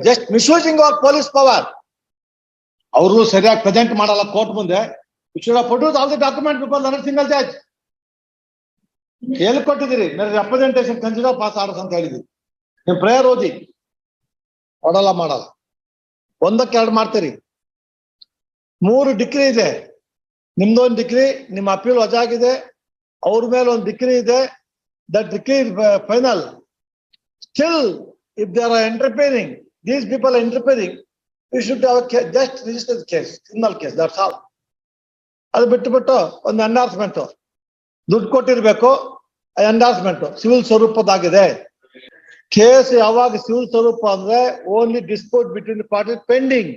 just misusing our police power. ಅವರು ಸರಿಯಾಗಿ present ಮಾಡಲ್ಲ ಕೋರ್ಟ್ ಮುಂದೆ. You should have produced all the documents before the single judge. ಎಲ್ಲಿ ಕೊಟ್ಟಿದ್ದೀರಿ? ರೆಪ್ರೆಸೆಂಟೇಷನ್ ಕನ್ಸಿಡರ್ ಪಾಸ್ ಆರ್ಡರ್ಸ್ ಅಂತ ಹೇಳಿದ್ರಿ. ನಿಮ್ ಪ್ರೇಯರ್ ಓದಿ. ಮಾಡಲ್ಲ. ಒಂದಕ್ಕೆ ಎರಡು ಮಾಡ್ತೀರಿ. 3 ಡಿಗ್ರಿ ಇದೆ. ನಿಮ್ದೊಂದು ಡಿಗ್ರಿ, ನಿಮ್ಮ ಅಪೀಲ್ ವಜಾಗಿದೆ. ಅವ್ರ ಮೇಲೆ ಒಂದು ಡಿಗ್ರಿ ಇದೆ. That decree is final. Still, if they are interfering, these people are interfering, you should have just register the case, criminal case, that's all. ಅದು ಬಿಟ್ಟು ಒಂದು ಎಂಡಾರ್ಸ್ಮೆಂಟ್ ದುಡ್ಡು ಕೊಟ್ಟಿರ್ಬೇಕು. ಎಂಡಾರ್ಸ್ಮೆಂಟ್ ಸಿವಿಲ್ ಸ್ವರೂಪದಾಗಿದೆ. ಕೇಸ್ ಯಾವಾಗ ಸಿವಿಲ್ ಸ್ವರೂಪ ಅಂದ್ರೆ only dispute between the parties pending.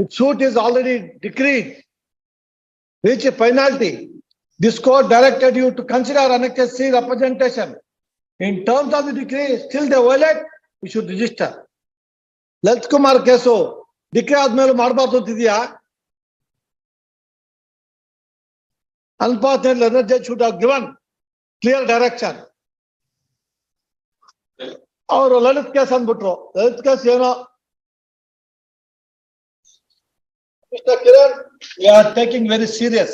If suit is already decreed, reach a finality. This court directed you to consider Annex C representation. In terms of the decree, still they violate, you should register. Lalitha Kumar case decree ಆದ್ಮೇಲೆ ಮಾಡಬಾರ್ದು ಅಂತಿದ್ಯಾ? Unfortunately, the judge should have given clear direction. ಅವರು Lalit case ಅಂದ್ಬಿಟ್ರು. Lalit case ಏನೋ Mr. Kiran, we are taking very serious.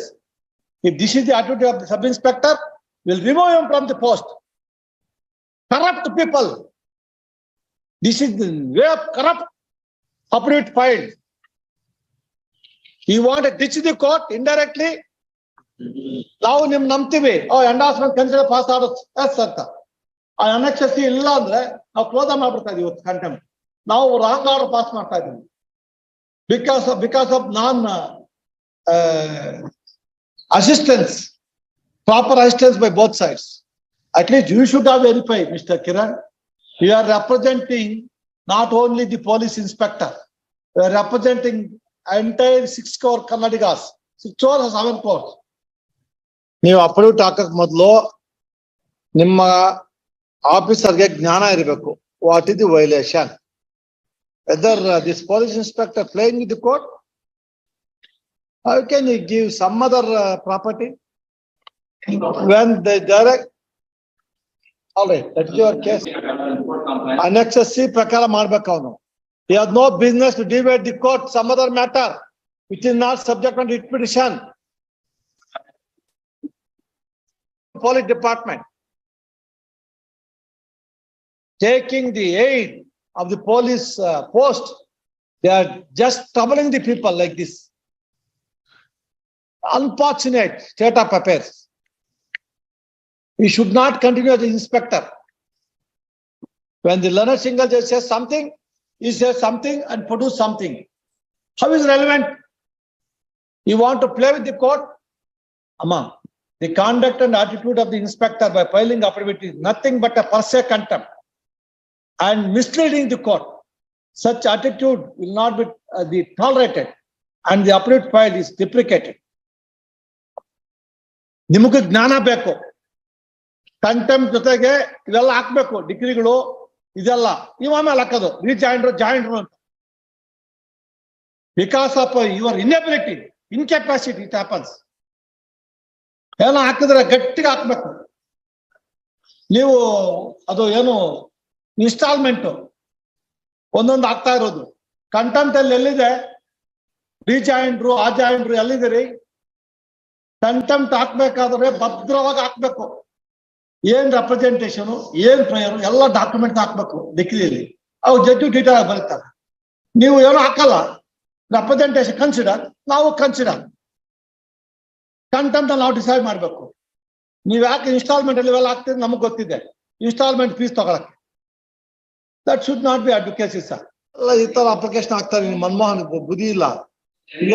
If this is the attitude of the sub-inspector, we'll remove him from the post. Corrupt people. This is the way of corrupt affidavit filed. You want to ditch the court indirectly? ನಾವು ನಿಮ್ ನಂಬ್ತೀವಿ. Endorsement consider pass ಆಡೋದು S ಅಂತ. ಆ annexe ಇಲ್ಲ ಅಂದ್ರೆ ನಾವು close ಮಾಡ್ಬಿಡ್ತಾ ಇದೀವಿ ಇವತ್ತು ಕಂಟೆಂಪ್ಟ್. ನಾವು ರಾಂಗ್ ಆರ್ಡರ್ ಪಾಸ್ ಮಾಡ್ತಾ ಇದೀವಿ. Because of non assistance, proper assistance by both sides. At least you should have verified, Mr. Kiran. You are representing not only the police inspector, you are representing entire 6 crore Kannadigas, 6 or 7 crores. ನೀವು approved ಹಾಕಕ್ ಮೊದಲು ನಿಮ್ಮ ಆಫೀಸರ್ಗೆ ಜ್ಞಾನ ಇರಬೇಕು. What is the violation? Whether this police inspector playing with the court, how can you give some other property when they direct? All right, that's your case. Annex C prakara ಮಾಡಬೇಕು ಅವನು. He has no business to divide the court some other matter which is not subject to writ petition. Police department taking the aid of the police post, they are just troubling the people like this. Unfortunate state of affairs. We should not continue as the inspector. When the learned single judge says something, he says something and produce something. How is relevant? You want to play with the court? Amma, the conduct and attitude of the inspector by filing affidavit is nothing but a per se contempt and misleading the court. Such attitude will not be tolerated and the affidavit file is deprecated. ನಿಮಗೆ ಜ್ಞಾನ ಬೇಕು. Contempt ಜೊತೆಗೆ ಇದೆಲ್ಲ ಹಾಕ್ಬೇಕು. ಡಿಗ್ರಿಗಳು ಇದೆಲ್ಲ ಆಮೇಲೆ ಹಾಕೋದು ಜಾಯಿಂಟ್ರು ಅಂತ. Because of your inability, incapacity it happens. ಏನೋ ಹಾಕಿದ್ರೆ ಗಟ್ಟಿಗೆ ಹಾಕ್ಬೇಕು. ನೀವು ಅದು ಏನು ಇನ್ಸ್ಟಾಲ್ಮೆಂಟ್ ಒಂದೊಂದು ಆಗ್ತಾ ಇರೋದು. ಕಂಟೆಂಟ್ ಅಲ್ಲಿ ಎಲ್ಲಿದೆ? ಜಾಯಿಂಟ್ರು ಆ ಜಾಯಿಂಟ್ರು ಎಲ್ಲಿದ್ದೀರಿ? ಕಂಟೆಂಪ್ಟ್ ಹಾಕ್ಬೇಕಾದ್ರೆ ಭದ್ರವಾಗಿ ಹಾಕ್ಬೇಕು. ಏನ್ ರೆಪ್ರೆಸೆಂಟೇಷನ್, ಏನ್ ಪ್ರೇಯರ್ ಎಲ್ಲ ಡಾಕ್ಯುಮೆಂಟ್ ಹಾಕ್ಬೇಕು ಡಿಗ್ರಿಯಲ್ಲಿ. ಅವು ಜಡ್ಜು ಡೀಟೇಲ್ ಆಗಿ ಬರೀತಾರೆ. ನೀವು ಏನೋ ಹಾಕಲ್ಲ. ರೆಪ್ರೆಸೆಂಟೇಷನ್ ಕನ್ಸಿಡರ್, ನಾವು ಕನ್ಸಿಡರ್. ಕಂಟೆಂಪ್ಟ್ ನಾವು ಡಿಸೈಡ್ ಮಾಡ್ಬೇಕು. ನೀವ್ ಯಾಕೆ ಇನ್ಸ್ಟಾಲ್ಮೆಂಟ್ ಅಲ್ಲಿ ಇವೆಲ್ಲ ಹಾಕ್ತೀರಿ ನಮಗ್ ಗೊತ್ತಿದೆ. ಇನ್ಸ್ಟಾಲ್ಮೆಂಟ್ ಫೀಸ್ ತಗೊಳಕ್ಕೆ. That should not be advocacy sir. ಎಲ್ಲ ಈ ತರ ಅಪ್ಲಿಕೇಶನ್ ಹಾಕ್ತಾರೆ. ಮನಮೋಹನ್ ಬುದ್ಧಿ ಇಲ್ಲ.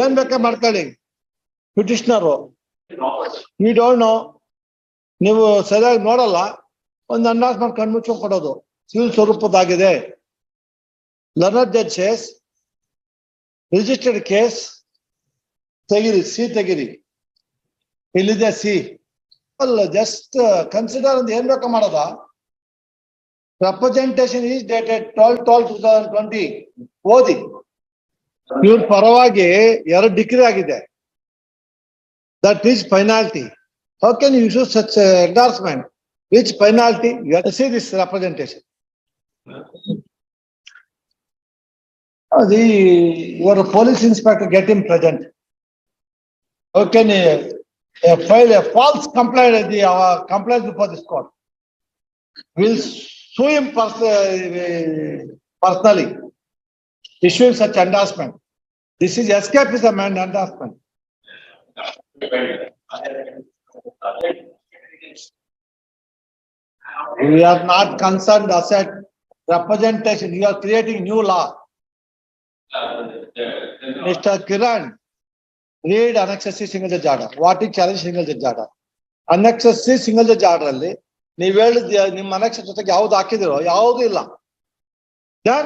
ಏನ್ ಬೇಕಾ ಮಾಡ್ಕೊಳ್ಳಿ. ಪಿಟಿಷನರು ವಿ ಡೋಂಟ್ ನೋ. ನೀವು ಸರಿಯಾಗಿ ನೋಡಲ್ಲ. ಒಂದು ಎಂಡಾರ್ಸ್ಮೆಂಟ್ ಕಣ್ಮುಚ್ಕೊಂಡು ಕೊಡೋದು ಸಿವಿಲ್ ಸ್ವರೂಪದಾಗಿದೆ. Learned judge says registered case ತೆಗಿರಿ, ಸಿ ತೆಗಿರಿ. ಇಲ್ಲಿದೆ ಸಿ. ಅಲ್ಲ, ಜಸ್ಟ್ ಕನ್ಸಿಡರ್ ಅಂತ ಏನ್ ಬೇಕಾ ಮಾಡೋದ. Representation is dated 12/12/2020. ಓದಿ. ಇವ್ರ ಪರವಾಗಿ 2 ಡಿಗ್ರಿ ಆಗಿದೆ. That is finality. How can you issue such endorsement? Which penalty? You have to see this representation. Your police inspector get him present. How can he file a false complaint complaint before this court? Will sue him personally, issuing such endorsement. This is escapism and endorsement. We are not concerned asset representation. You are creating new law. Mr. Kiran, read Annexus C single judge order. What is challenge single judge order? Annexus C single judge order alli ನೀವು ಹೇಳಿದ ನಿಮ್ಮ Annexus ಜೊತೆಗೆ ಯಾವ್ದು ಹಾಕಿದಿರೋ ಯಾವ್ದು ಇಲ್ಲ. Then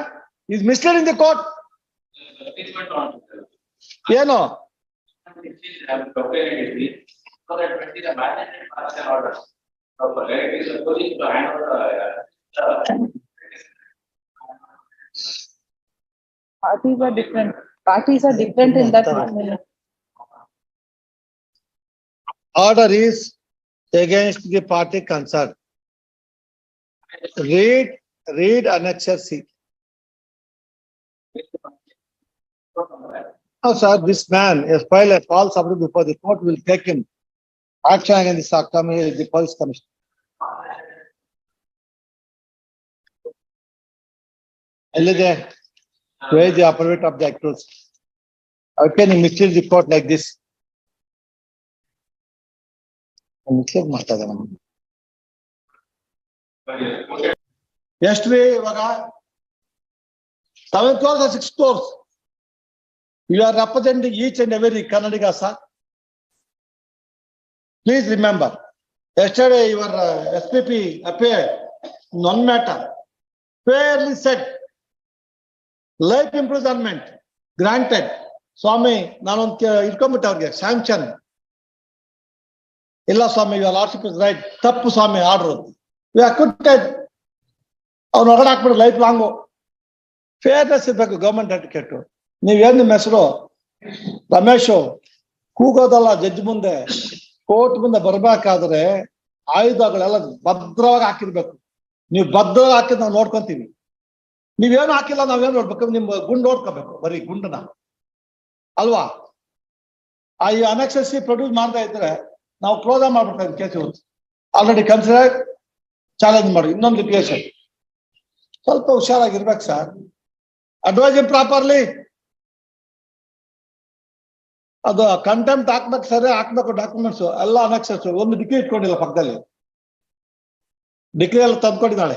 is misleading the court. ಏನು? Parties are different. Parties are different in that manner. Order is against the party concerned. Read Annexus C. Oh, sir, this man has filed a false affidavit before the court will take him action against the police commissioner. Alide, where is the affidavit of the accused? How can you mislead the court like this? Mislead ಮಾಡ್ತಾರೆ ನಮ್ಗೆ. ಎಷ್ಟು ಇವಾಗ 7 crores or 6 crores? You are representing each and every Kannadiga, sir. Please remember, yesterday your SPP appeared in one matter, fairly said, life imprisonment granted. Swami, ನಾನು ಇಟ್ಕೊಂಡ್ಬಿಟ್ಟೆ ಅವ್ರಿಗೆ sanction ಇಲ್ಲ ಸ್ವಾಮಿ, your lordship is right. ತಪ್ಪು ಸ್ವಾಮಿ order. We acquitted. ಅವ್ನು ಹೊರಗಡೆ ಹಾಕ್ಬಿಟ್ಟು life long. Fairness ಇರ್ಬೇಕು government advocate. ನೀವೇನ್ ನಿಮ್ಮ ಹೆಸರು ರಮೇಶ್, ಕೂಗೋದಲ್ಲ ಜಡ್ಜ್ ಮುಂದೆ, ಕೋರ್ಟ್ ಮುಂದೆ ಬರ್ಬೇಕಾದ್ರೆ ಆಯುಧಗಳೆಲ್ಲ ಭದ್ರವಾಗಿ ಹಾಕಿರ್ಬೇಕು. ನೀವು ಭದ್ರವಾಗಿ ಹಾಕಿದ್ ನಾವು ನೋಡ್ಕೊಂತೀವಿ. ನೀವೇನು ಹಾಕಿಲ್ಲ ನಾವೇನು ನೋಡ್ಬೇಕು, ನಿಮ್ ಗುಂಡು ನೋಡ್ಕೋಬೇಕು, ಬರೀ ಗುಂಡನ ಅಲ್ವಾ? ಈ Annexus ಪ್ರೊಡ್ಯೂಸ್ ಮಾಡ್ತಾ ಇದ್ರೆ ನಾವು ಕ್ಲೋಸ್ ಮಾಡ್ಬಿಡ್ತಾ ಕೇಸ್ ಆಲ್ರೆಡಿ ಕನ್ಸಿಡರ್ ಚಾಲೆಂಜ್ ಮಾಡಿ ಇನ್ನೊಂದು ಲಿಟಿಗೇಷನ್. ಸ್ವಲ್ಪ ಹುಷಾರಾಗಿರ್ಬೇಕು ಸರ್. ಅಡ್ವೈಸ್ ಪ್ರಾಪರ್ಲಿ ಅದು ಕಂಟೆಂಪ್ಟ್ ಹಾಕ್ಬೇಕು ಸರಿ, ಹಾಕ್ಬೇಕು ಡಾಕ್ಯುಮೆಂಟ್ಸ್ ಎಲ್ಲ Annexus. ಒಂದು ಡಿಗ್ರಿ ಇಟ್ಕೊಂಡಿಲ್ಲ ಪಕ್ಕದಲ್ಲಿ, ಡಿಗ್ರಿ ಎಲ್ಲ ತಂದ್ಕೊಡಿ ನಾಳೆ.